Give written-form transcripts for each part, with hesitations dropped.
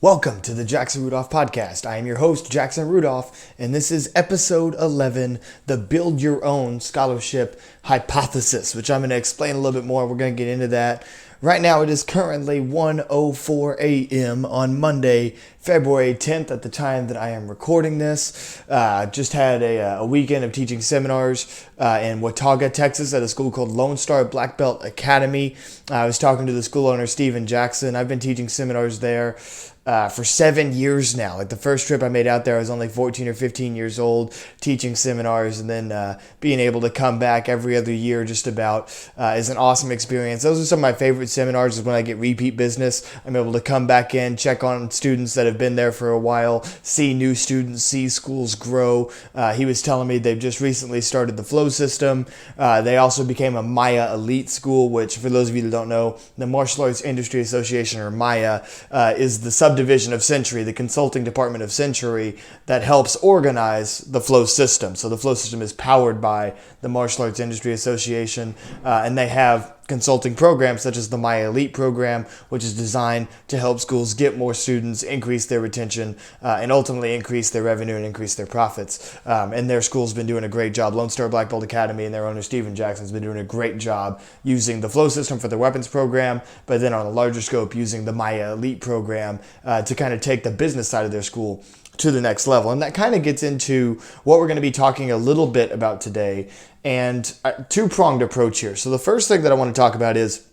Welcome to the Jackson Rudolph podcast. I am your host, Jackson Rudolph, and this is episode 11, the Build Your Own Scholarship Hypothesis, which I'm going to explain a little bit more. We're going to get into that. Right now, it is currently 1:04 a.m. on Monday, February 10th at the time that I am recording this. Just had a weekend of teaching seminars in Watauga, Texas at a school called Lone Star Black Belt Academy. I was talking to the school owner, Stephen Jackson. I've been teaching seminars there for 7 years now. Like the first trip I made out there, I was only 14 or 15 years old teaching seminars, and then being able to come back every other year just about is an awesome experience. Those are some of my favorite seminars is when I get repeat business. I'm able to come back in, check on students that have been there for a while, see new students, see schools grow. He was telling me they've just recently started the flow system. They also became a Maya elite school, which for those of you that don't know, the Martial Arts Industry Association, or Maya, is the subdivision of Century, the consulting department of Century that helps organize the flow system. So the flow system is powered by the Martial Arts Industry Association, and they have consulting programs such as the Maya Elite program, which is designed to help schools get more students, increase their retention, and ultimately increase their revenue and increase their profits. And their school's been doing a great job. Lone Star Black Belt Academy and their owner, Stephen Jackson's been doing a great job using the flow system for their weapons program, but then on a larger scope, using the Maya Elite program to kind of take the business side of their school to the next level. And that kind of gets into what we're going to be talking a little bit about today, and a two-pronged approach here. So the first thing that I want to talk about is,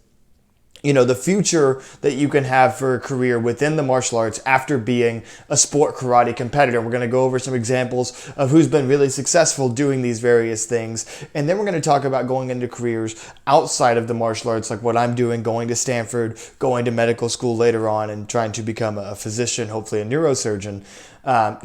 the future that you can have for a career within the martial arts after being a sport karate competitor. We're going to go over some examples of who's been really successful doing these various things. And then we're going to talk about going into careers outside of the martial arts, like what I'm doing, going to Stanford, going to medical school later on, and trying to become a physician, hopefully a neurosurgeon.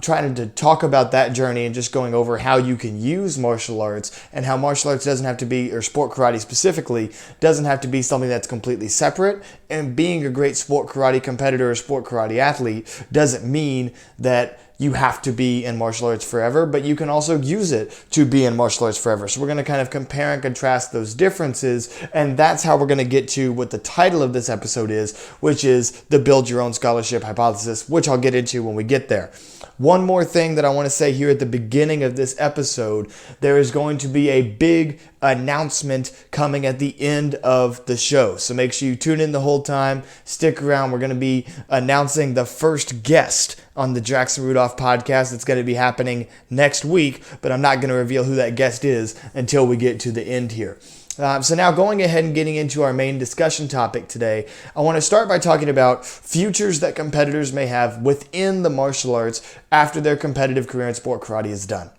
Trying to talk about that journey and just going over how you can use martial arts and how martial arts doesn't have to be, or sport karate specifically, doesn't have to be something that's completely separate. And being a great sport karate competitor or sport karate athlete doesn't mean that you have to be in martial arts forever, but you can also use it to be in martial arts forever. So we're going to kind of compare and contrast those differences, and that's how we're going to get to what the title of this episode is, which is the Build Your Own Scholarship Hypothesis, which I'll get into when we get there. One more thing that I want to say here at the beginning of this episode, there is going to be a big announcement coming at the end of the show. So make sure you tune in the whole time, stick around. We're going to be announcing the first guest on the Jackson Rudolph podcast. It's going to be happening next week, but I'm not going to reveal who that guest is until we get to the end here. So now going ahead and getting into our main discussion topic today, I want to start by talking about futures that competitors may have within the martial arts after their competitive career in sport karate is done.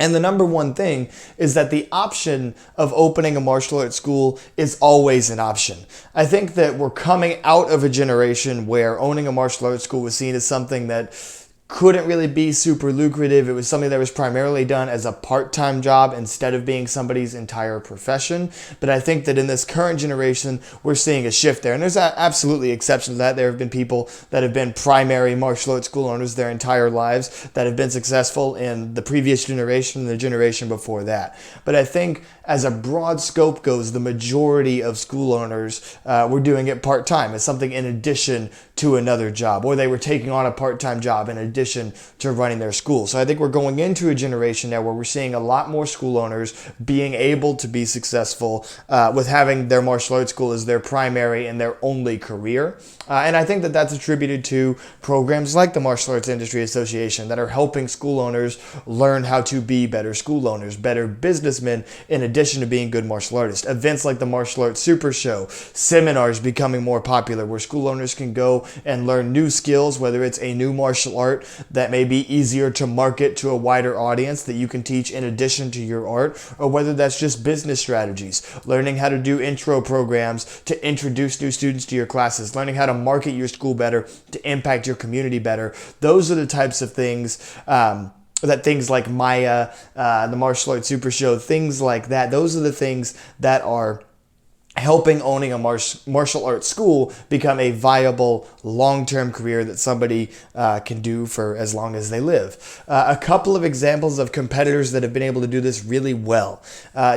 And the number one thing is that the option of opening a martial arts school is always an option. I think that we're coming out of a generation where owning a martial arts school was seen as something that couldn't really be super lucrative. It was something that was primarily done as a part-time job instead of being somebody's entire profession. But I think that in this current generation, we're seeing a shift there. And there's absolutely exceptions to that. There have been people that have been primary martial arts school owners their entire lives that have been successful in the previous generation and the generation before that. But I think as a broad scope goes, the majority of school owners were doing it part-time as something in addition to another job, or they were taking on a part-time job in addition to running their school. So I think we're going into a generation now where we're seeing a lot more school owners being able to be successful with having their martial arts school as their primary and their only career. And I think that that's attributed to programs like the Martial Arts Industry Association that are helping school owners learn how to be better school owners, better businessmen, in addition to being good martial artists. Events like the Martial Arts Super Show, seminars becoming more popular where school owners can go and learn new skills, whether it's a new martial art that may be easier to market to a wider audience that you can teach in addition to your art, or whether that's just business strategies, learning how to do intro programs to introduce new students to your classes, learning how to market your school better to impact your community better. Those are the types of things that things like Maya, the Martial Arts Super Show, things like that, those are the things that are helping owning a martial arts school become a viable long-term career that somebody can do for as long as they live. A couple of examples of competitors that have been able to do this really well.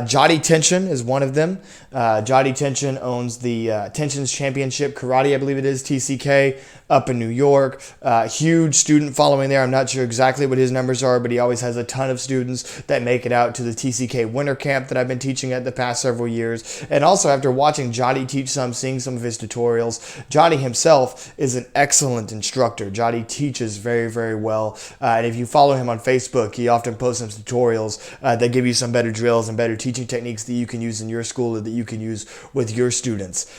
Jody Tenshin is one of them. Jody Tenshin owns the Tenshin's Championship Karate, I believe it is, TCK, up in New York. Huge student following there. I'm not sure exactly what his numbers are, but he always has a ton of students that make it out to the TCK winter camp that I've been teaching at the past several years. And also, after watching Jody teach seeing some of his tutorials, Jody himself is an excellent instructor. Jody teaches very, very well. And if you follow him on Facebook, he often posts some tutorials that give you some better drills and better teaching techniques that you can use in your school or that you can use with your students.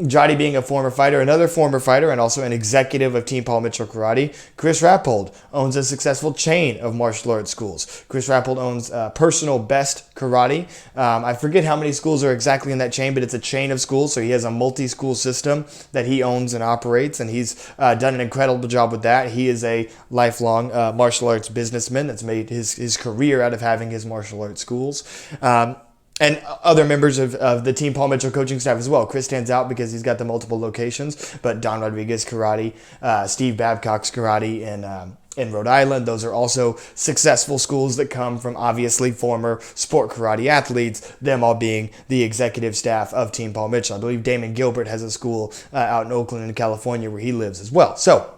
Jody being a former fighter, another former fighter, and also an executive of Team Paul Mitchell Karate, Chris Rappold owns a successful chain of martial arts schools. Chris Rappold owns Personal Best Karate. I forget how many schools are exactly in that chain, but it's a chain of schools, so he has a multi-school system that he owns and operates, and he's done an incredible job with that. He is a lifelong martial arts businessman that's made his career out of having his martial arts schools. And other members of the Team Paul Mitchell coaching staff as well. Chris stands out because he's got the multiple locations, but Don Rodriguez Karate, Steve Babcock's Karate in Rhode Island, those are also successful schools that come from obviously former sport karate athletes, them all being the executive staff of Team Paul Mitchell. I believe Damon Gilbert has a school out in Oakland in California where he lives as well. So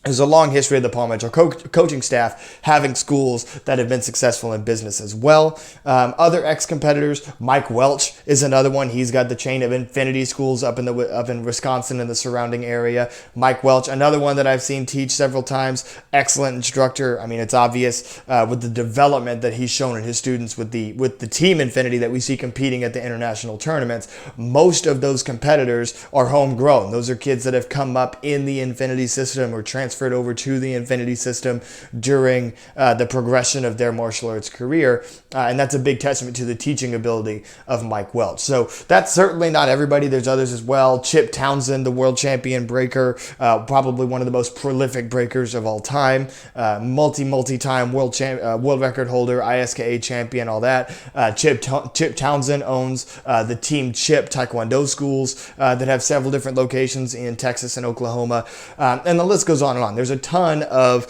there's a long history of the Paul Mitchell coaching staff having schools that have been successful in business as well. Other ex-competitors, Mike Welch is another one. He's got the chain of Infinity schools up in Wisconsin and the surrounding area. Mike Welch, another one that I've seen teach several times. Excellent instructor. I mean, it's obvious with the development that he's shown in his students with the Team Infinity that we see competing at the international tournaments. Most of those competitors are homegrown. Those are kids that have come up in the Infinity system or transferred over to the Infinity system during the progression of their martial arts career. And that's a big testament to the teaching ability of Mike Welch. So that's certainly not everybody. There's others as well. Chip Townsend, the world champion breaker, probably one of the most prolific breakers of all time. Multi-time world record holder, ISKA champion, all that. Chip Townsend owns the Team Chip Taekwondo schools that have several different locations in Texas and Oklahoma. And the list goes on and on. There's a ton of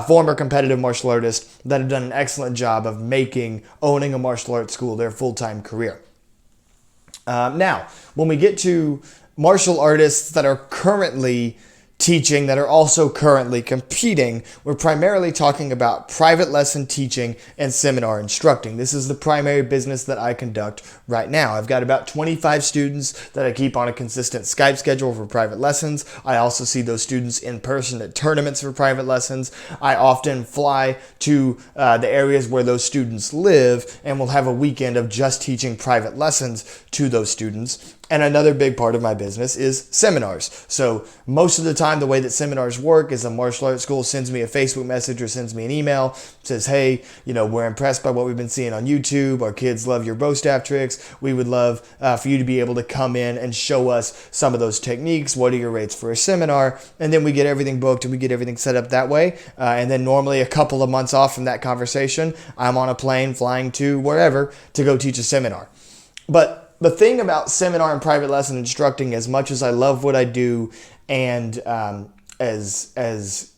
former competitive martial artists that have done an excellent job of owning a martial arts school their full-time career. Now, when we get to martial artists that are currently teaching, that are also currently competing, we're primarily talking about private lesson teaching and seminar instructing. This is the primary business that I conduct right now. I've got about 25 students that I keep on a consistent Skype schedule for private lessons. I also see those students in person at tournaments for private lessons. I often fly to the areas where those students live and will have a weekend of just teaching private lessons to those students. And another big part of my business is seminars. So most of the time, the way that seminars work is a martial arts school sends me a Facebook message or sends me an email, says, hey, we're impressed by what we've been seeing on YouTube. Our kids love your bow staff tricks. We would love for you to be able to come in and show us some of those techniques. What are your rates for a seminar? And then we get everything booked and we get everything set up that way. And then normally a couple of months off from that conversation, I'm on a plane flying to wherever to go teach a seminar. But the thing about seminar and private lesson instructing, as much as I love what I do and as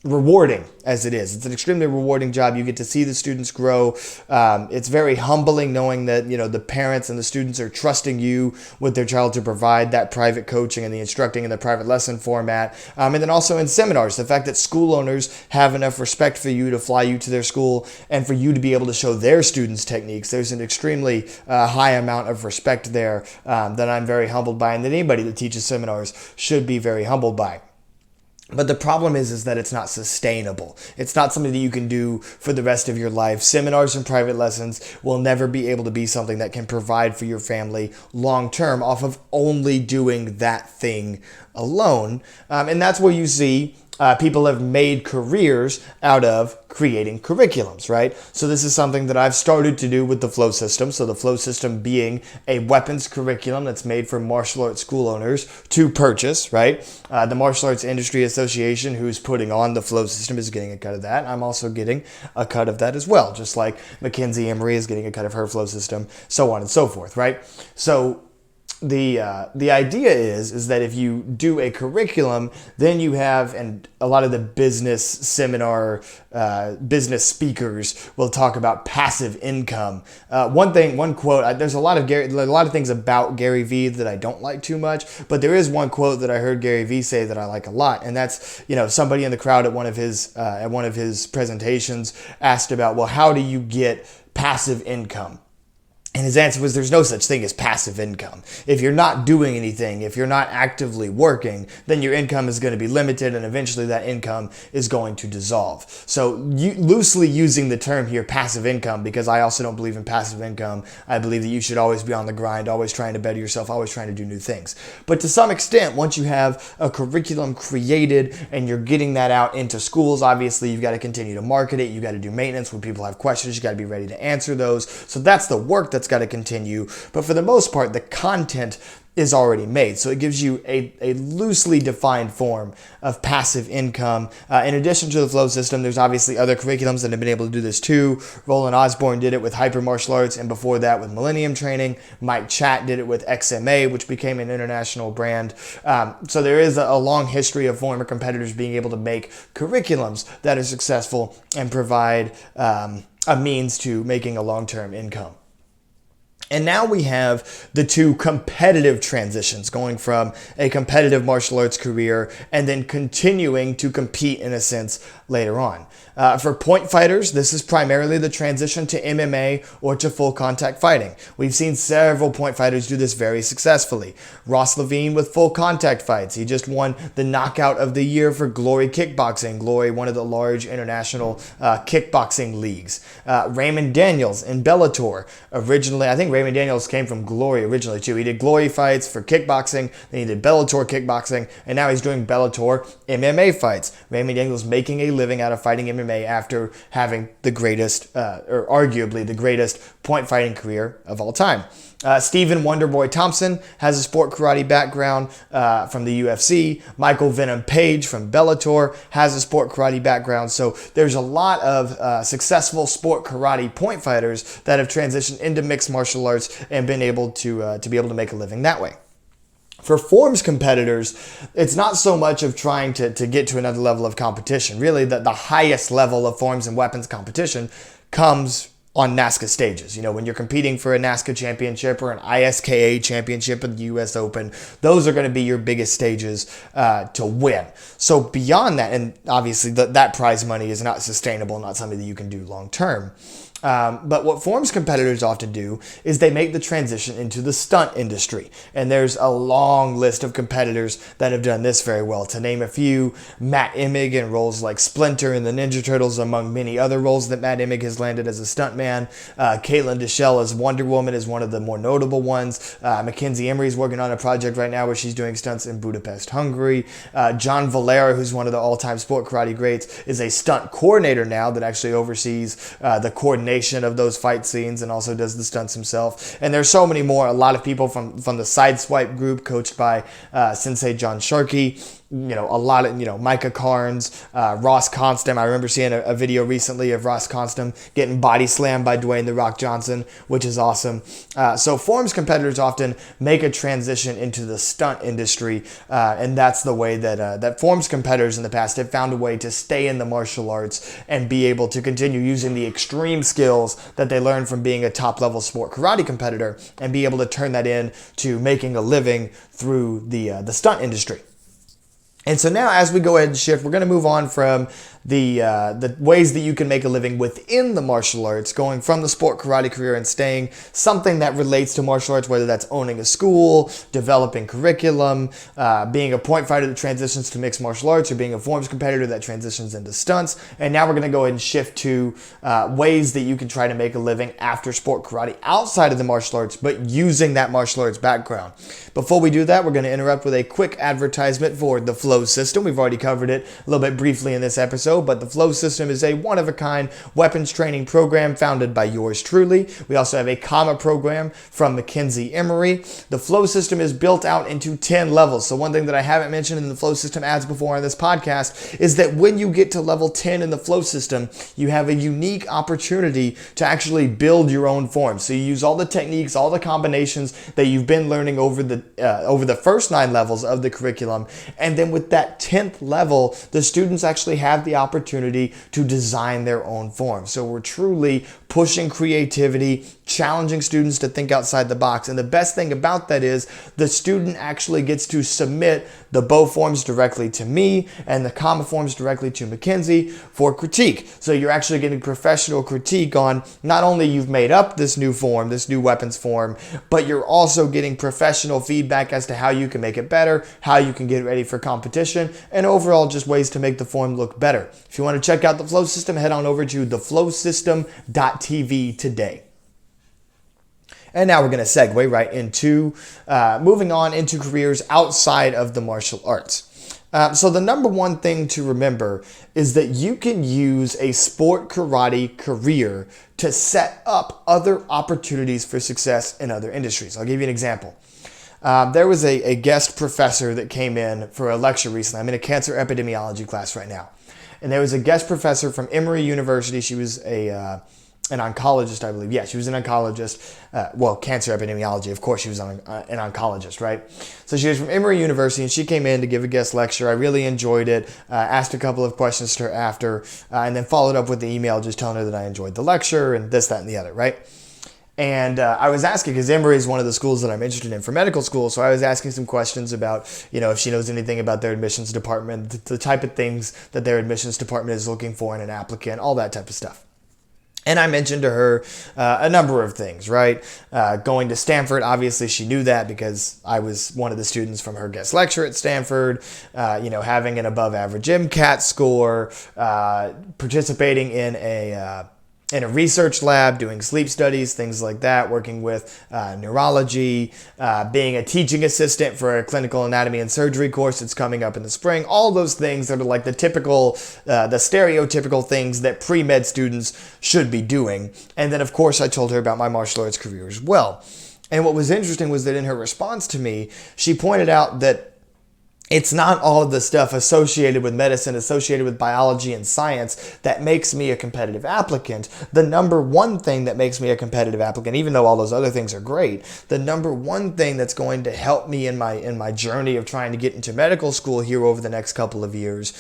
rewarding as it is, it's an extremely rewarding job. You get to see the students grow. It's very humbling knowing that the parents and the students are trusting you with their child to provide that private coaching and the instructing in the private lesson format. And then also in seminars, the fact that school owners have enough respect for you to fly you to their school and for you to be able to show their students techniques. There's an extremely high amount of respect there that I'm very humbled by, and that anybody that teaches seminars should be very humbled by. But the problem is that it's not sustainable. It's not something that you can do for the rest of your life. Seminars and private lessons will never be able to be something that can provide for your family long term off of only doing that thing alone. And that's where you see people have made careers out of creating curriculums, right? So this is something that I've started to do with the Flow system. So the Flow system being a weapons curriculum that's made for martial arts school owners to purchase, right? The Martial Arts Industry Association, who's putting on the Flow system, is getting a cut of that. I'm also getting a cut of that as well, just like Mackenzie Emery is getting a cut of her Flow system, so on and so forth, right? So the idea is that if you do a curriculum, then you have, and a lot of the business seminar business speakers will talk about passive income. One quote. There's a lot of things about Gary Vee that I don't like too much, but there is one quote that I heard Gary Vee say that I like a lot, and that's, somebody in the crowd at one of his presentations asked about, well, how do you get passive income? And his answer was, there's no such thing as passive income. If you're not doing anything, if you're not actively working, then your income is going to be limited, and eventually that income is going to dissolve. So loosely using the term here, passive income, because I also don't believe in passive income. I believe that you should always be on the grind, always trying to better yourself, always trying to do new things. But to some extent, once you have a curriculum created and you're getting that out into schools, obviously you've got to continue to market it. You've got to do maintenance. When people have questions, you got to be ready to answer those. So that's the work that's got to continue, but for the most part, the content is already made. So it gives you a loosely defined form of passive income. In addition to the Flow system, there's obviously other curriculums that have been able to do this too. Roland Osborne did it with Hyper Martial Arts, and before that with Millennium Training. Mike Chatt did it with XMA, which became an international brand. So there is a long history of former competitors being able to make curriculums that are successful and provide a means to making a long-term income. And now we have the two competitive transitions, going from a competitive martial arts career and then continuing to compete in a sense later on. For point fighters, this is primarily the transition to MMA or to full contact fighting. We've seen several point fighters do this very successfully. Ross Levine with full contact fights. He just won the knockout of the year for Glory Kickboxing. Glory, one of the large international kickboxing leagues. Raymond Daniels in Bellator. Originally, I think Raymond Daniels came from Glory originally too. He did Glory fights for kickboxing, then he did Bellator kickboxing, and now he's doing Bellator MMA fights. Raymond Daniels making a living out of fighting MMA after having the greatest, or arguably the greatest point fighting career of all time. Stephen Wonderboy Thompson has a sport karate background from the UFC. Michael Venom Page from Bellator has a sport karate background. So there's a lot of successful sport karate point fighters that have transitioned into mixed martial arts and been able to be able to make a living that way. For forms competitors, it's not so much of trying to get to another level of competition. Really, the highest level of forms and weapons competition comes on NASCA stages. When you're competing for a NASCA championship or an ISKA championship in the US Open, those are going to be your biggest stages to win. So beyond that, and obviously that prize money is not sustainable, not something that you can do long term. But what forms competitors often do is they make the transition into the stunt industry. And there's a long list of competitors that have done this very well. To name a few, Matt Emig in roles like Splinter in the Ninja Turtles, among many other roles that Matt Emig has landed as a stuntman. Caitlin Deschelle as Wonder Woman is one of the more notable ones. Mackenzie Emery is working on a project right now where she's doing stunts in Budapest, Hungary. John Valera, who's one of the all-time sport karate greats, is a stunt coordinator now that actually oversees the coordination of those fight scenes and also does the stunts himself. And there's so many more. A lot of people from the Sideswipe group, coached by Sensei John Sharkey. A lot of, Micah Carnes, Ross Constant. I remember seeing a video recently of Ross Constant getting body slammed by Dwayne "The Rock" Johnson, which is awesome. So forms competitors often make a transition into the stunt industry, and that's the way that forms competitors in the past have found a way to stay in the martial arts and be able to continue using the extreme skills that they learned from being a top-level sport karate competitor and be able to turn that into making a living through the stunt industry. And so now as we go ahead and shift, we're going to move on from the ways that you can make a living within the martial arts, going from the sport karate career and staying something that relates to martial arts, whether that's owning a school, developing curriculum, being a point fighter that transitions to mixed martial arts, or being a forms competitor that transitions into stunts. And now we're going to go ahead and shift to ways that you can try to make a living after sport karate outside of the martial arts, but using that martial arts background. Before we do that, we're going to interrupt with a quick advertisement for the Flow System. We've already covered it a little bit briefly in this episode, but the Flow System is a one-of-a-kind weapons training program founded by yours truly. We also have a comma program from McKinsey Emory. The Flow System is built out into 10 levels. So one thing that I haven't mentioned in the Flow System ads before on this podcast is that when you get to level 10 in the Flow System, you have a unique opportunity to actually build your own form. So you use all the techniques, all the combinations that you've been learning over the first 9 levels of the curriculum. And then with that 10th level, the students actually have the opportunity to design their own form. So we're truly pushing creativity, challenging students to think outside the box. And the best thing about that is the student actually gets to submit the bow forms directly to me and the comma forms directly to McKinsey for critique. So you're actually getting professional critique on not only you've made up this new form, this new weapons form, but you're also getting professional feedback as to how you can make it better, how you can get ready for competition, and overall just ways to make the form look better. If you want to check out the Flow System, head on over to theflowsystem.tv today. And now we're going to segue right into moving on into careers outside of the martial arts. So the number one thing to remember is that you can use a sport karate career to set up other opportunities for success in other industries. I'll give you an example. There was a guest professor that came in for a lecture recently. I'm in a cancer epidemiology class right now. And there was a guest professor from Emory University. She was an oncologist, I believe. Yeah, she was an oncologist. Cancer epidemiology, of course, she was an oncologist, right? So she was from Emory University, and she came in to give a guest lecture. I really enjoyed it. Asked a couple of questions to her after, and then followed up with the email just telling her that I enjoyed the lecture and this, that, and the other, right? And I was asking, because Emory is one of the schools that I'm interested in for medical school, so I was asking some questions about, if she knows anything about their admissions department, the type of things that their admissions department is looking for in an applicant, all that type of stuff. And I mentioned to her a number of things, right? Going to Stanford, obviously she knew that because I was one of the students from her guest lecture at Stanford, having an above average MCAT score, participating in a research lab, doing sleep studies, things like that, working with neurology, being a teaching assistant for a clinical anatomy and surgery course that's coming up in the spring, all those things that are like the stereotypical things that pre-med students should be doing. And then, of course, I told her about my martial arts career as well. And what was interesting was that in her response to me, she pointed out that it's not all of the stuff associated with medicine, associated with biology and science that makes me a competitive applicant. The number one thing that makes me a competitive applicant, even though all those other things are great, the number one thing that's going to help me in my journey of trying to get into medical school here over the next couple of years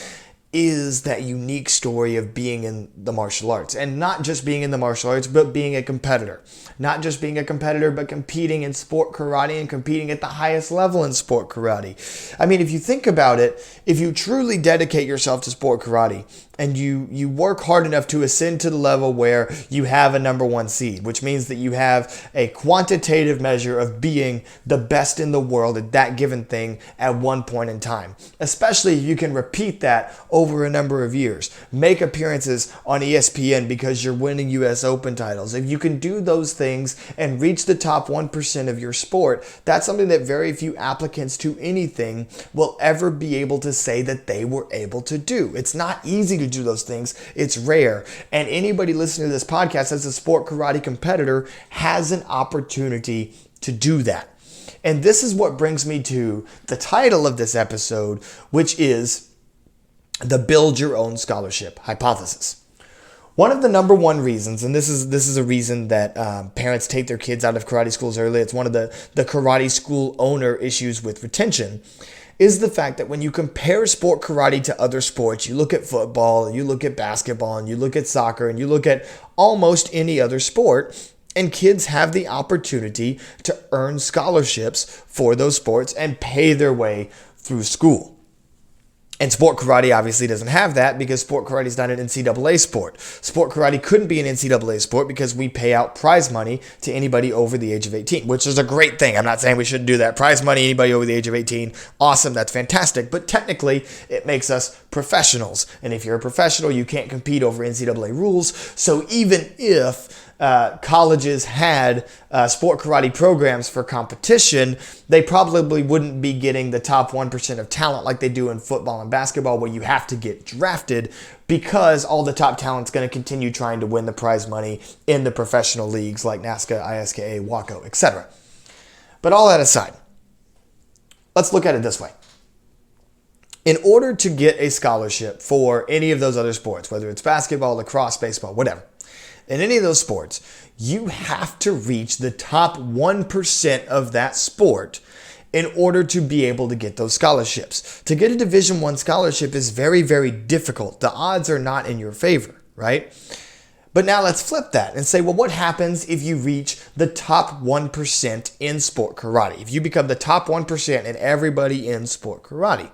is that unique story of being in the martial arts. And not just being in the martial arts, but being a competitor. Not just being a competitor, but competing in sport karate and competing at the highest level in sport karate. I mean, if you think about it, if you truly dedicate yourself to sport karate and you work hard enough to ascend to the level where you have a number one seed, which means that you have a quantitative measure of being the best in the world at that given thing at one point in time. Especially if you can repeat that over a number of years. Make appearances on ESPN because you're winning US Open titles. If you can do those things and reach the top 1% of your sport, that's something that very few applicants to anything will ever be able to say that they were able to do. It's not easy to do those things. It's rare. And anybody listening to this podcast as a sport karate competitor has an opportunity to do that. And this is what brings me to the title of this episode, which is the Build Your Own Scholarship Hypothesis. One of the number one reasons, and this is a reason that parents take their kids out of karate schools early, it's one of the karate school owner issues with retention, is the fact that when you compare sport karate to other sports, you look at football, and you look at basketball, and you look at soccer, and you look at almost any other sport, and kids have the opportunity to earn scholarships for those sports and pay their way through school. And sport karate obviously doesn't have that because sport karate is not an NCAA sport. Sport karate couldn't be an NCAA sport because we pay out prize money to anybody over the age of 18, which is a great thing. I'm not saying we shouldn't do that. Prize money, anybody over the age of 18, awesome, that's fantastic. But technically, it makes us professionals. And if you're a professional, you can't compete over NCAA rules. So even if colleges had sport karate programs for competition, they probably wouldn't be getting the top 1% of talent like they do in football and basketball, where you have to get drafted, because all the top talent's going to continue trying to win the prize money in the professional leagues like NASCA, ISKA, WACO, etc. But all that aside, let's look at it this way. In order to get a scholarship for any of those other sports, whether it's basketball, lacrosse, baseball, whatever, in any of those sports, you have to reach the top 1% of that sport in order to be able to get those scholarships. To get a Division I scholarship is very, very difficult. The odds are not in your favor, right? But now let's flip that and say, well, what happens if you reach the top 1% in sport karate? If you become the top 1% in everybody in sport karate?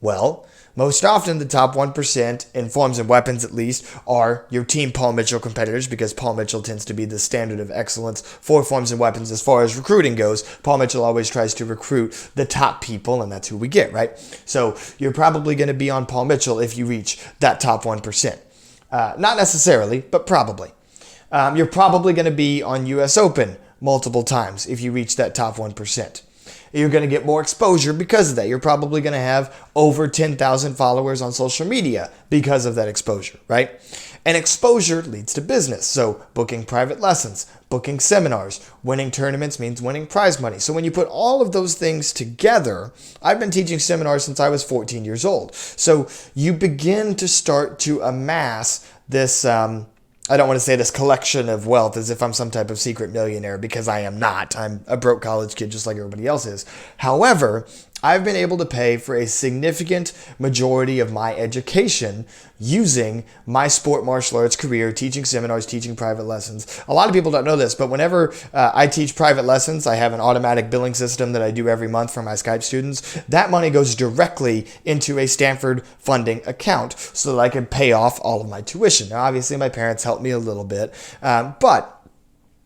Well, most often the top 1% in forms and weapons, at least, are your Team Paul Mitchell competitors, because Paul Mitchell tends to be the standard of excellence for forms and weapons as far as recruiting goes. Paul Mitchell always tries to recruit the top people, and that's who we get, right? So you're probably going to be on Paul Mitchell if you reach that top 1%. Not necessarily, but probably. You're probably going to be on US Open multiple times if you reach that top 1%. You're going to get more exposure because of that. You're probably going to have over 10,000 followers on social media because of that exposure, right? And exposure leads to business. So booking private lessons, booking seminars, winning tournaments means winning prize money. So when you put all of those things together, I've been teaching seminars since I was 14 years old. So you begin to start to amass this, I don't want to say this collection of wealth as if I'm some type of secret millionaire, because I am not. I'm a broke college kid just like everybody else is. However, I've been able to pay for a significant majority of my education using my sport martial arts career, teaching seminars, teaching private lessons. A lot of people don't know this, but whenever I teach private lessons, I have an automatic billing system that I do every month for my Skype students. That money goes directly into a Stanford funding account so that I can pay off all of my tuition. Now, obviously, my parents helped me a little bit, but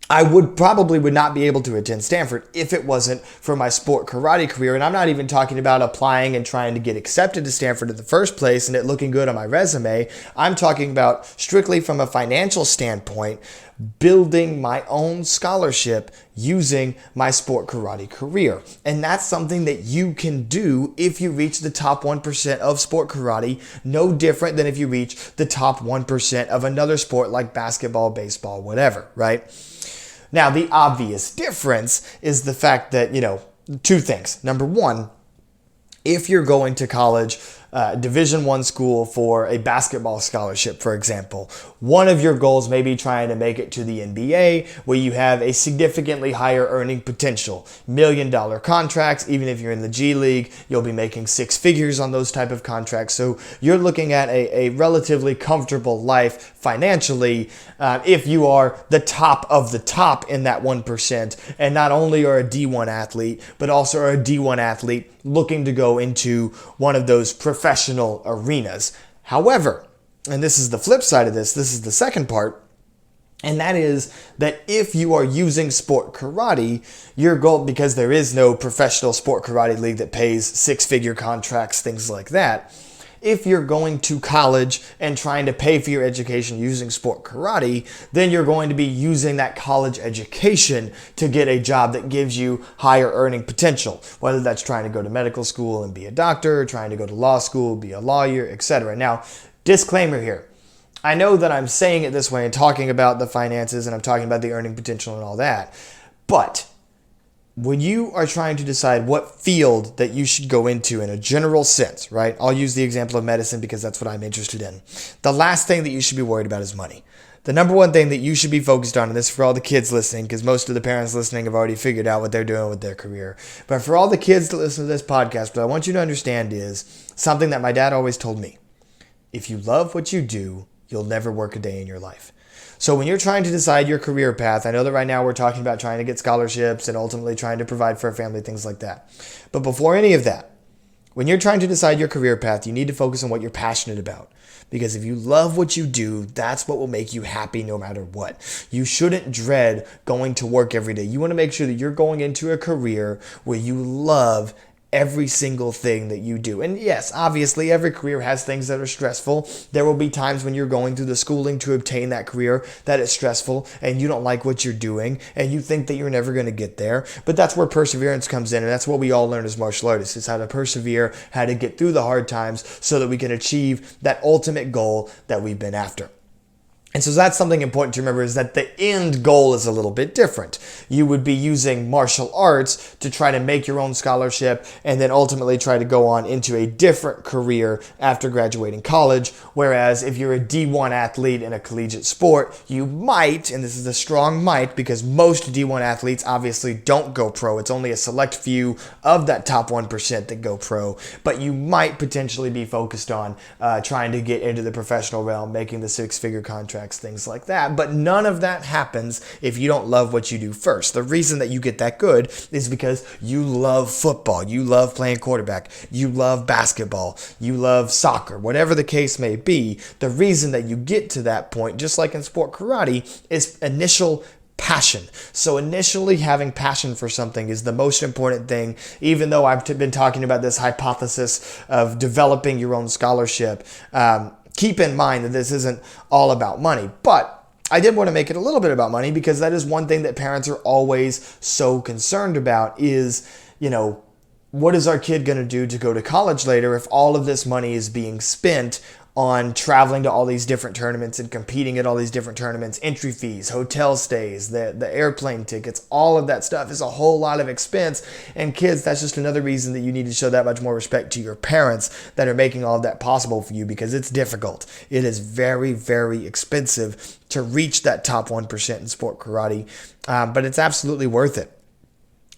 I would not be able to attend Stanford if it wasn't for my sport karate career. And I'm not even talking about applying and trying to get accepted to Stanford in the first place and it looking good on my resume. I'm talking about strictly from a financial standpoint, building my own scholarship using my sport karate career. And that's something that you can do if you reach the top 1% of sport karate, no different than if you reach the top 1% of another sport like basketball, baseball, whatever, right? Now, the obvious difference is the fact that, two things. Number one, if you're going to college, Division I school for a basketball scholarship, for example, one of your goals may be trying to make it to the NBA, where you have a significantly higher earning potential. $1 million contracts, even if you're in the G League, you'll be making six figures on those type of contracts. So you're looking at a relatively comfortable life financially if you are the top of the top in that 1%, and not only are a D1 athlete, but also are a D1 athlete looking to go into one of those professional arenas. However, and this is the flip side of this is the second part, and that is that if you are using sport karate, your goal, because there is no professional sport karate league that pays six-figure contracts, things like that, if you're going to college and trying to pay for your education using sport karate, then you're going to be using that college education to get a job that gives you higher earning potential, whether that's trying to go to medical school and be a doctor, trying to go to law school, be a lawyer, etc. Now, disclaimer here. I know that I'm saying it this way and talking about the finances and I'm talking about the earning potential and all that, but when you are trying to decide what field that you should go into in a general sense, right? I'll use the example of medicine because that's what I'm interested in. The last thing that you should be worried about is money. The number one thing that you should be focused on, and this is for all the kids listening, because most of the parents listening have already figured out what they're doing with their career. But for all the kids that listen to this podcast, what I want you to understand is something that my dad always told me. If you love what you do, you'll never work a day in your life. So when you're trying to decide your career path, I know that right now we're talking about trying to get scholarships and ultimately trying to provide for a family, things like that. But before any of that, When you're trying to decide your career path, you need to focus on what you're passionate about. Because if you love what you do, that's what will make you happy no matter what. You shouldn't dread going to work every day. You want to make sure that you're going into a career where you love every single thing that you do. And yes, obviously every career has things that are stressful. There will be times when you're going through the schooling to obtain that career that is stressful and you don't like what you're doing and you think that you're never going to get there. But that's where perseverance comes in, and that's what we all learn as martial artists, is how to persevere, how to get through the hard times so that we can achieve that ultimate goal that we've been after. And so that's something important to remember, is that the end goal is a little bit different. You would be using martial arts to try to make your own scholarship and then ultimately try to go on into a different career after graduating college. Whereas if you're a D1 athlete in a collegiate sport, you might, and this is a strong might because most D1 athletes obviously don't go pro. It's only a select few of that top 1% that go pro. But you might potentially be focused on trying to get into the professional realm, making the six-figure contract, things like that. But none of that happens if you don't love what you do first. The reason that you get that good is because you love football, you love playing quarterback, you love basketball, you love soccer, whatever the case may be. The reason that you get to that point, just like in sport karate, is initial passion. So initially having passion for something is the most important thing, even though I've been talking about this hypothesis of developing your own scholarship. Keep in mind that this isn't all about money, but I did want to make it a little bit about money because that is one thing that parents are always so concerned about is, what is our kid going to do to go to college later if all of this money is being spent on traveling to all these different tournaments and competing at all these different tournaments, entry fees, hotel stays, the airplane tickets, all of that stuff is a whole lot of expense. And kids, that's just another reason that you need to show that much more respect to your parents that are making all of that possible for you, because it's difficult. It is very, very expensive to reach that top 1% in sport karate, but it's absolutely worth it.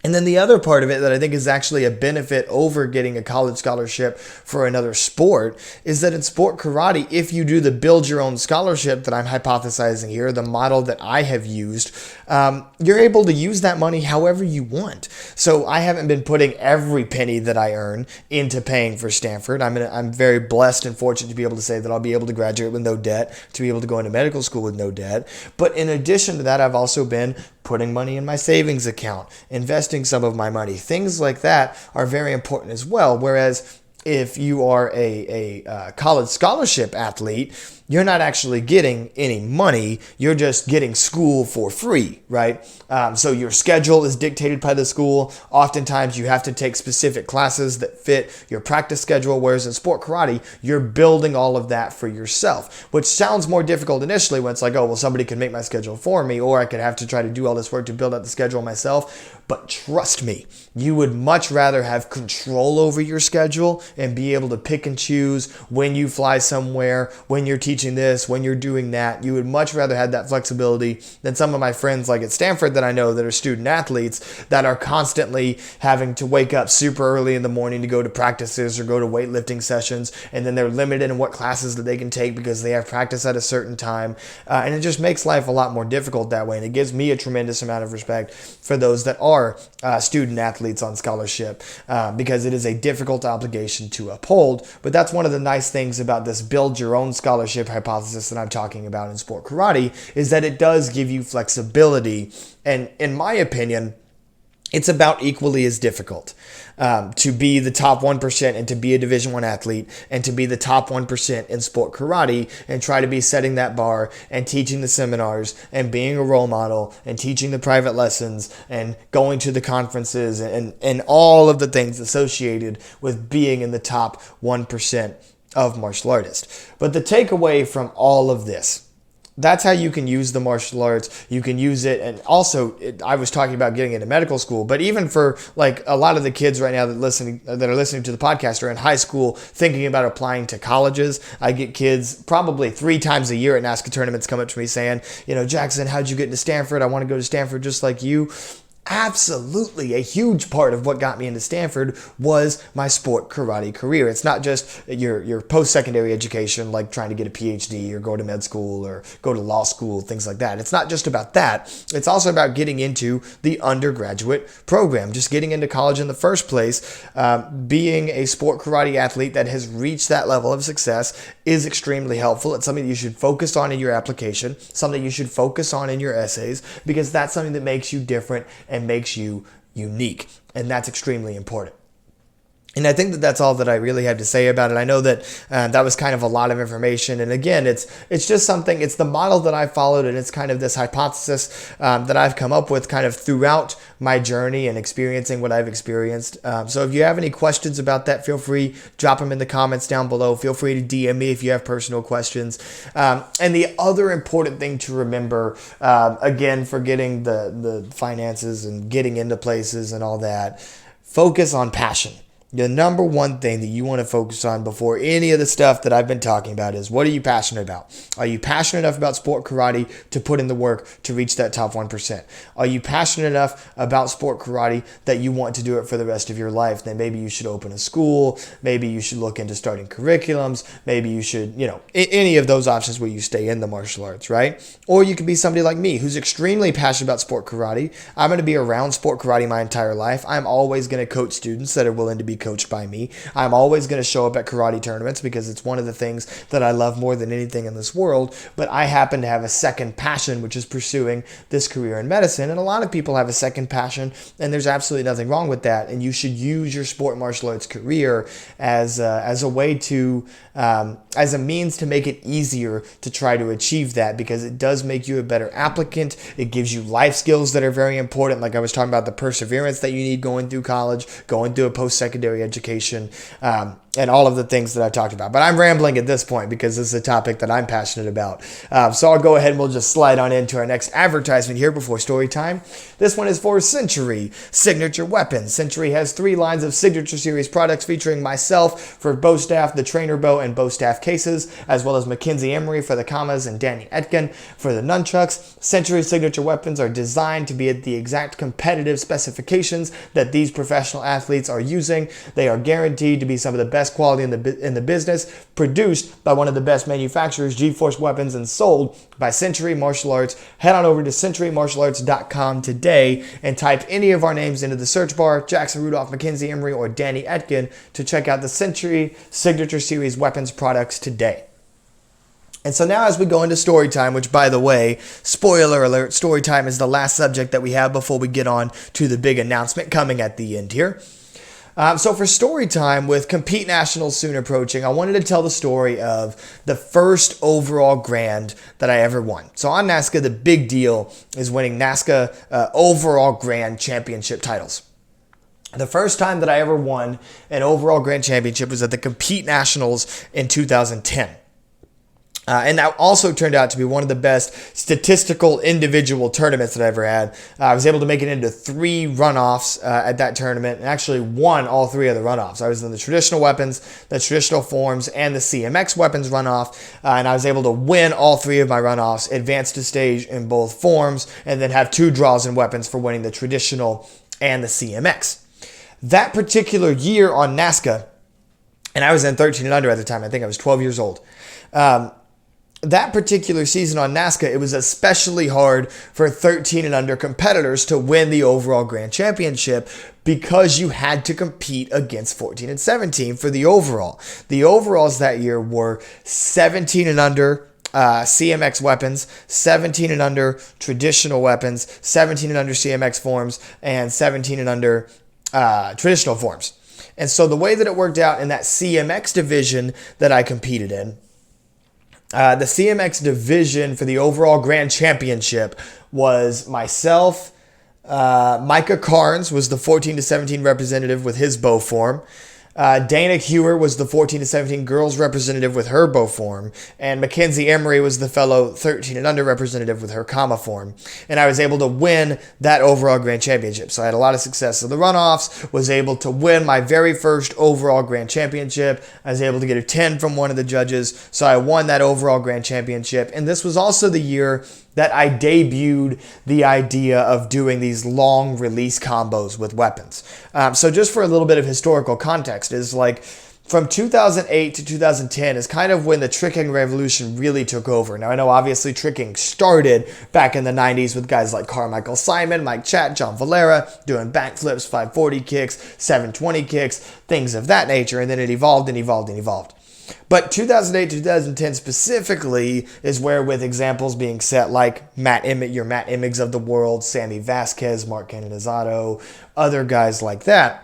And then the other part of it that I think is actually a benefit over getting a college scholarship for another sport is that in sport karate, if you do the build your own scholarship that I'm hypothesizing here, the model that I have used, you're able to use that money however you want. So I haven't been putting every penny that I earn into paying for Stanford. I'm very blessed and fortunate to be able to say that I'll be able to graduate with no debt, to be able to go into medical school with no debt. But in addition to that, I've also been putting money in my savings account, investing some of my money. Things like that are very important as well. Whereas if you are a college scholarship athlete, you're not actually getting any money. You're just getting school for free, right? So your schedule is dictated by the school. Oftentimes you have to take specific classes that fit your practice schedule, whereas in sport karate, you're building all of that for yourself, which sounds more difficult initially when it's like, oh, well, somebody can make my schedule for me, or I could have to try to do all this work to build out the schedule myself. But trust me, you would much rather have control over your schedule and be able to pick and choose when you fly somewhere, when you're teaching this, when you're doing that. You would much rather have that flexibility than some of my friends like at Stanford that I know that are student athletes that are constantly having to wake up super early in the morning to go to practices or go to weightlifting sessions, and then they're limited in what classes that they can take because they have practice at a certain time, and it just makes life a lot more difficult that way. And it gives me a tremendous amount of respect for those that are student athletes on scholarship, because it is a difficult obligation to uphold. But that's one of the nice things about this build your own scholarship hypothesis that I'm talking about in sport karate, is that it does give you flexibility. And in my opinion, it's about equally as difficult to be the top 1% and to be a Division I athlete and to be the top 1% in sport karate and try to be setting that bar and teaching the seminars and being a role model and teaching the private lessons and going to the conferences and all of the things associated with being in the top 1% of martial artists. But the takeaway from all of this, that's how you can use the martial arts. You can use it. And also, I was talking about getting into medical school, but even for like a lot of the kids right now that are listening to the podcast are in high school thinking about applying to colleges. I get kids probably 3 times a year at NASCA tournaments come up to me saying, Jackson, how'd you get into Stanford? I want to go to Stanford just like you. absolutely a huge part of what got me into Stanford was my sport karate career. It's not just your post-secondary education, like trying to get a PhD or go to med school or go to law school, things like that. It's not just about that. It's also about getting into the undergraduate program, just getting into college in the first place. Being a sport karate athlete that has reached that level of success is extremely helpful. It's something that you should focus on in your application, something you should focus on in your essays, because that's something that makes you different and makes you unique. And that's extremely important. And I think that that's all that I really have to say about it. I know that that was kind of a lot of information. And again, it's just something, it's the model that I followed, and it's kind of this hypothesis that I've come up with kind of throughout my journey and experiencing what I've experienced. So if you have any questions about that, feel free, drop them in the comments down below. Feel free to DM me if you have personal questions. And the other important thing to remember, again, for getting the finances and getting into places and all that, focus on passion. The number one thing that you want to focus on before any of the stuff that I've been talking about is, what are you passionate about? Are you passionate enough about sport karate to put in the work to reach that top 1%? Are you passionate enough about sport karate that you want to do it for the rest of your life? Then maybe you should open a school. Maybe you should look into starting curriculums. Maybe you should, any of those options where you stay in the martial arts, right? Or you could be somebody like me who's extremely passionate about sport karate. I'm going to be around sport karate my entire life. I'm always going to coach students that are willing to be coached by me. I'm always going to show up at karate tournaments because it's one of the things that I love more than anything in this world. But I happen to have a second passion, which is pursuing this career in medicine. And a lot of people have a second passion, and there's absolutely nothing wrong with that. And you should use your sport martial arts career as a way to, as a means to make it easier to try to achieve that, because it does make you a better applicant. It gives you life skills that are very important. Like I was talking about, the perseverance that you need going through college, going through a post-secondary education, and all of the things that I talked about. But I'm rambling at this point because this is a topic that I'm passionate about. So I'll go ahead and we'll just slide on into our next advertisement here before story time. This one is for Century Signature Weapons. Century has 3 lines of Signature Series products featuring myself for bow staff, the trainer bow, and bow staff cases, as well as Mackenzie Emery for the kamas and Danny Etkin for the nunchucks. Century Signature Weapons are designed to be at the exact competitive specifications that these professional athletes are using. They are guaranteed to be some of the best quality in the business, produced by one of the best manufacturers, G-Force Weapons, and sold by Century Martial Arts. Head on over to centurymartialarts.com today and type any of our names into the search bar, Jackson Rudolph, Mackenzie Emery, or Danny Etkin, to check out the Century Signature Series weapons products today. And so now as we go into story time, which, by the way, spoiler alert, story time is the last subject that we have before we get on to the big announcement coming at the end here. So for story time, with Compete Nationals soon approaching, I wanted to tell the story of the first overall grand that I ever won. So on NASCA, the big deal is winning NASCA overall grand championship titles. The first time that I ever won an overall grand championship was at the Compete Nationals in 2010. And that also turned out to be one of the best statistical individual tournaments that I ever had. I was able to make it into 3 runoffs at that tournament, and actually won all 3 of the runoffs. I was in the traditional weapons, the traditional forms, and the CMX weapons runoff, and I was able to win all 3 of my runoffs, advance to stage in both forms, and then have 2 draws in weapons for winning the traditional and the CMX. That particular year on NASCA, and I was in 13 and under at the time, I think I was 12 years old. That particular season on NASCA, it was especially hard for 13 and under competitors to win the overall grand championship, because you had to compete against 14 and 17 for the overall. The overalls that year were 17 and under CMX weapons, 17 and under traditional weapons, 17 and under CMX forms, and 17 and under traditional forms. And so the way that it worked out in that CMX division that I competed in, the CMX division for the overall grand championship was myself. Micah Carnes was the 14 to 17 representative with his bow form. Dana Hewer was the 14 to 17 girls representative with her bow form, and Mackenzie Emery was the fellow 13 and under representative with her kama form. And I was able to win that overall grand championship. So I had a lot of success. So the runoffs, was able to win my very first overall grand championship. I was able to get a 10 from one of the judges. So I won that overall grand championship. And this was also the year that I debuted the idea of doing these long release combos with weapons. So just for a little bit of historical context, is like from 2008 to 2010 is kind of when the tricking revolution really took over. Now, I know obviously tricking started back in the 90s with guys like Carmichael Simon, Mike Chatt, John Valera doing backflips, 540 kicks, 720 kicks, things of that nature, and then it evolved and evolved and evolved. But 2008 to 2010 specifically is where, with examples being set like your Matt Emmigs of the world, Sammy Vasquez, Mark Canonizato, other guys like that,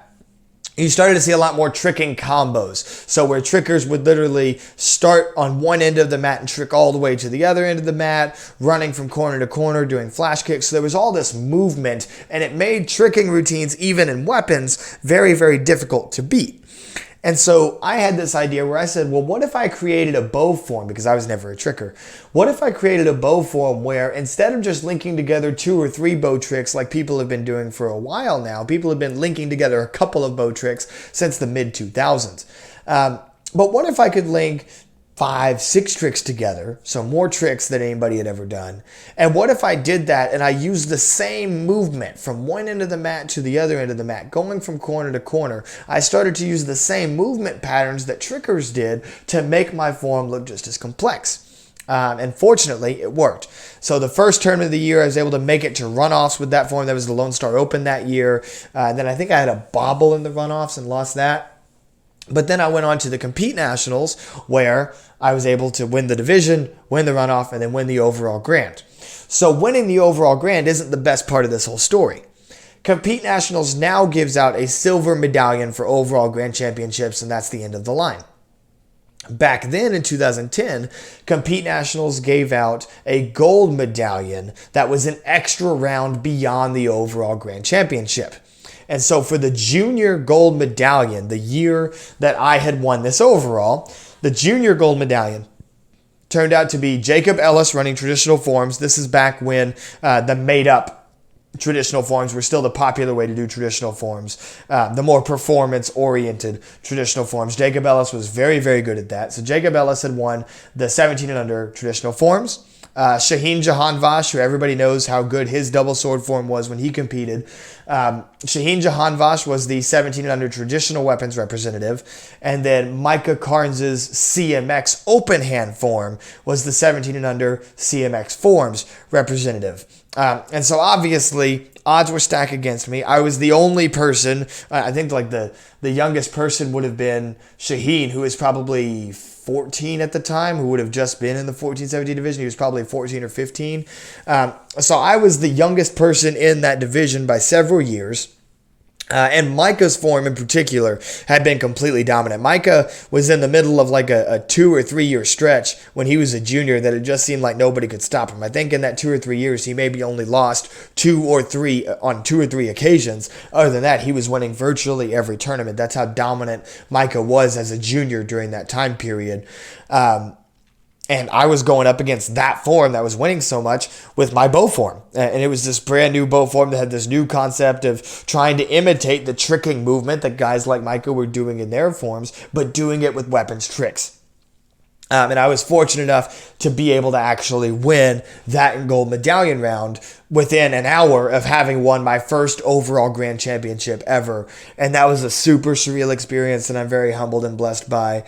you started to see a lot more tricking combos. So where trickers would literally start on one end of the mat and trick all the way to the other end of the mat, running from corner to corner, doing flash kicks. So there was all this movement, and it made tricking routines, even in weapons, very, very difficult to beat. And so I had this idea where I said, well, what if I created a bow form? Because I was never a tricker. What if I created a bow form where instead of just linking together 2 or 3 bow tricks like people have been doing for a while now, people have been linking together a couple of bow tricks since the mid-2000s. But what if I could link 5, 6 tricks together, so more tricks than anybody had ever done? And what if I did that and I used the same movement from one end of the mat to the other end of the mat, going from corner to corner? I started to use the same movement patterns that trickers did to make my form look just as complex. And fortunately, it worked. So the first tournament of the year, I was able to make it to runoffs with that form. That was the Lone Star Open that year. And then I think I had a bobble in the runoffs and lost that. But then I went on to the Compete Nationals, where I was able to win the division, win the runoff, and then win the overall grand. So winning the overall grand isn't the best part of this whole story. Compete Nationals now gives out a silver medallion for overall grand championships, and that's the end of the line. Back then in 2010, Compete Nationals gave out a gold medallion that was an extra round beyond the overall grand championship. And so for the junior gold medallion, the year that I had won this overall, the junior gold medallion turned out to be Jacob Ellis running traditional forms. This is back when the made-up traditional forms were still the popular way to do traditional forms, the more performance-oriented traditional forms. Jacob Ellis was very, very good at that. So Jacob Ellis had won the 17 and under traditional forms. Shaheen Jahanvash, who everybody knows how good his double sword form was when he competed. Shaheen Jahanvash was the 17 and under traditional weapons representative. And then Micah Carnes's CMX open hand form was the 17 and under CMX forms representative. And so obviously odds were stacked against me. I was the only person, I think like the youngest person would have been Shaheen, who is probably 14 at the time, who would have just been in the 14-17 division. He was probably 14 or 15. So I was the youngest person in that division by several years. And Micah's form in particular had been completely dominant. Micah was in the middle of like a 2 or 3 year stretch when he was a junior that it just seemed like nobody could stop him. I think in that 2 or 3 years, he maybe only lost 2 or 3 on 2 or 3 occasions. Other than that, he was winning virtually every tournament. That's how dominant Micah was as a junior during that time period. And I was going up against that form that was winning so much with my bow form. And it was this brand new bow form that had this new concept of trying to imitate the tricking movement that guys like Micah were doing in their forms, but doing it with weapons tricks. And I was fortunate enough to be able to actually win that gold medallion round within an hour of having won my first overall grand championship ever. And that was a super surreal experience that I'm very humbled and blessed by.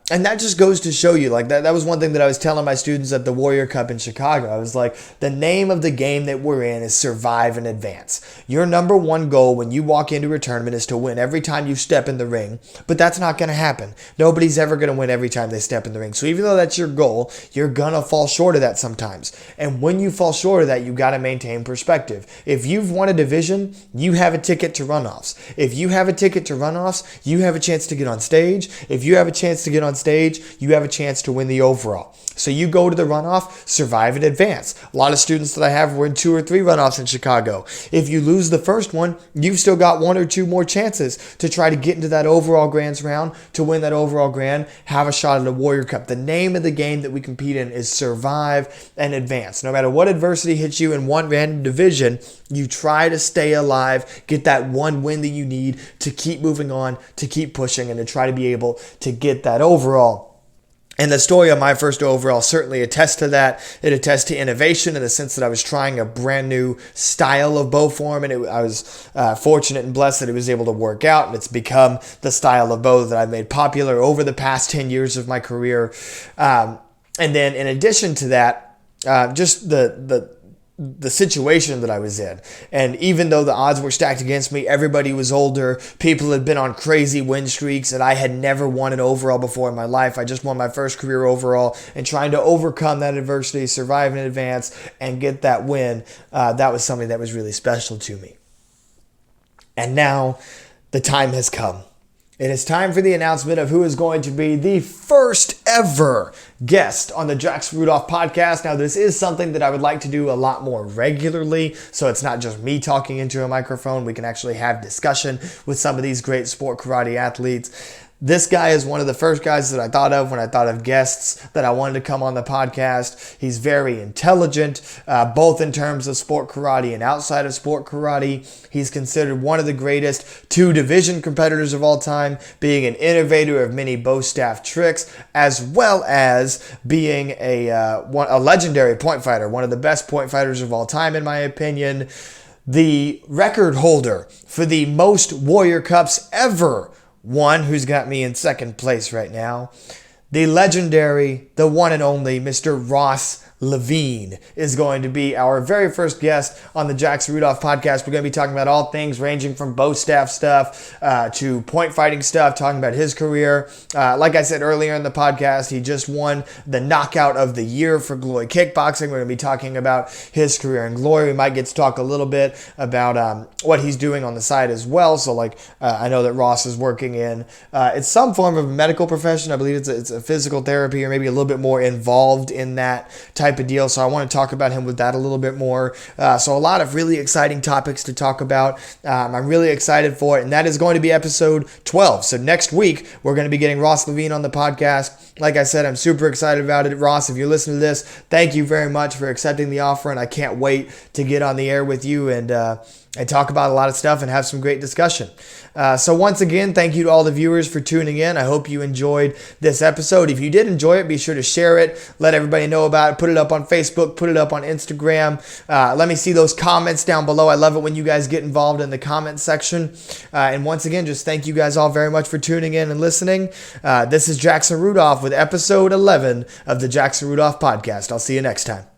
And that just goes to show you, like, that was one thing that I was telling my students at the Warrior Cup in Chicago. I was like, the name of the game that we're in is survive and advance. Your number one goal when you walk into a tournament is to win every time you step in the ring, but that's not going to happen. Nobody's ever going to win every time they step in the ring. So even though that's your goal, you're going to fall short of that sometimes. And when you fall short of that, you got to maintain perspective. If you've won a division, you have a ticket to runoffs. If you have a ticket to runoffs, you have a chance to get on stage. If you have a chance to get on stage, you have a chance to win the overall. So you go to the runoff, survive and advance. A lot of students that I have were in 2 or 3 runoffs in Chicago. If you lose the first one, you've still got 1 or 2 more chances to try to get into that overall grands round, to win that overall grand, have a shot at the Warrior Cup. The name of the game that we compete in is survive and advance. No matter what adversity hits you in one random division, you try to stay alive, get that one win that you need to keep moving on, to keep pushing, and to try to be able to get that overall. And the story of my first overall certainly attests to that. It attests to innovation in the sense that I was trying a brand new style of bow form, and I was fortunate and blessed that it was able to work out, and it's become the style of bow that I've made popular over the past 10 years of my career. And then in addition to that, just the situation that I was in. And even though the odds were stacked against me, everybody was older, people had been on crazy win streaks, and I had never won an overall before in my life. I just won my first career overall, and trying to overcome that adversity, survive in advance, and get that win, that was something that was really special to me. And now the time has come. It is time for the announcement of who is going to be the first ever guest on the Jackson Rudolph podcast. Now, this is something that I would like to do a lot more regularly, so it's not just me talking into a microphone. We can actually have discussion with some of these great sport karate athletes. This guy is one of the first guys that I thought of when I thought of guests that I wanted to come on the podcast. He's very intelligent, both in terms of sport karate and outside of sport karate. He's considered one of the greatest two-division competitors of all time, being an innovator of many bow staff tricks, as well as being a legendary point fighter, one of the best point fighters of all time, in my opinion. The record holder for the most Warrior Cups ever won, who's got me in second place right now. The legendary, the one and only Mr. Ross Levine is going to be our very first guest on the Jackson Rudolph podcast. We're going to be talking about all things ranging from bow staff stuff to point fighting stuff, talking about his career. Like I said earlier in the podcast, he just won the Knockout of the Year for Glory Kickboxing. We're going to be talking about his career in Glory. We might get to talk a little bit about what he's doing on the side as well. So I know that Ross is working in it's some form of medical profession. I believe it's a physical therapy, or maybe a little bit more involved in that type of deal. So I want to talk about him with that a little bit more. So a lot of really exciting topics to talk about. I'm really excited for it. And that is going to be episode 12. So next week, we're going to be getting Ross Levine on the podcast. Like I said, I'm super excited about it. Ross, if you're listening to this, thank you very much for accepting the offer. And I can't wait to get on the air with you and talk about a lot of stuff and have some great discussion. So once again, thank you to all the viewers for tuning in. I hope you enjoyed this episode. If you did enjoy it, be sure to share it. Let everybody know about it. Put it up on Facebook. Put it up on Instagram. Let me see those comments down below. I love it when you guys get involved in the comment section. And once again, just thank you guys all very much for tuning in and listening. This is Jackson Rudolph with episode 11 of the Jackson Rudolph podcast. I'll see you next time.